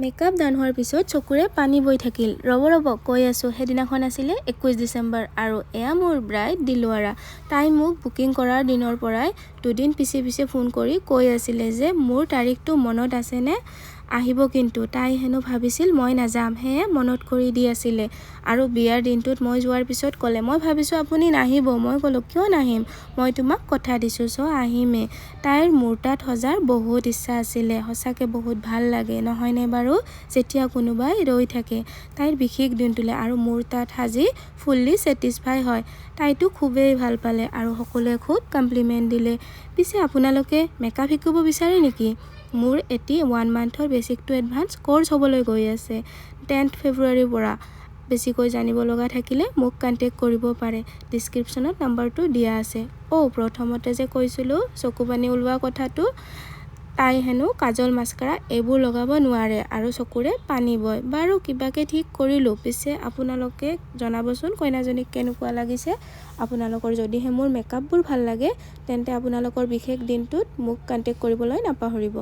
Makeup ডান হোৱাৰ পিছত চকুৰে পানী বৈ থাকিল। ৰ'ব কৈ আছোঁ। সেইদিনাখন আছিলে 21 ডিচেম্বৰ আৰু এয়া মোৰ ব্ৰাইড দিলৱাৰা। তাই মোক বুকিং কৰাৰ দিনৰ পৰাই দুদিন পিছে ফোন কৰি কৈ আছিলে যে মোৰ তাৰিখটো মনত আছেনে, আহিব কিন্তু। তাই হেনো ভাবিছিল মই নাযাম, সেয়ে মনত কৰি দি আছিলে। আৰু বিয়াৰ দিনটোত মই যোৱাৰ পিছত ক'লে, মই ভাবিছোঁ আপুনি নাহিব। মই ক'লোঁ কিয় নাহিম, মই তোমাক কথা দিছোঁ আহিমেই। তাইৰ মোৰ তাত সজাৰ বহুত ইচ্ছা আছিলে। সঁচাকৈ বহুত ভাল লাগে নহয়নে বাৰু, যেতিয়া কোনোবাই ৰৈ থাকে তাইৰ বিশেষ দিনটোলৈ আৰু মোৰ তাত সাজি ফুল্লি ছেটিছফাই হয়। তাইতো খুবেই ভাল পালে আৰু সকলোৱে খুব কমপ্লিমেণ্ট দিলে। পিছে আপোনালোকে মেকআপ শিকিব বিচাৰে নেকি? মোৰ এটি 1 মান্থৰ বেছিক টু এডভান্স কোৰ্চ হ'বলৈ গৈ আছে 10 ফেব্ৰুৱাৰীৰ পৰা। বেছিকৈ জানিব লগা থাকিলে মোক কণ্টেক্ট কৰিব পাৰে। ডিছক্ৰিপশ্যনত নাম্বাৰটো দিয়া আছে। প্ৰথমতে যে কৈছিলোঁ চকু পানী ওলোৱা কথাটো, তাই হেনো কাজল মাস্কাৰা এইবোৰ লগাব নোৱাৰে আৰু চকুৰে পানী বয়। বাৰু কিবাকে ঠিক কৰিলোঁ। পিছে আপোনালোকে জনাবচোন কইনাজনীক কেনেকুৱা লাগিছে। আপোনালোকৰ যদিহে মোৰ মেকআপবোৰ ভাল লাগে তেন্তে আপোনালোকৰ বিশেষ দিনটোত মোক কণ্টেক্ট কৰিবলৈ নাপাহৰিব।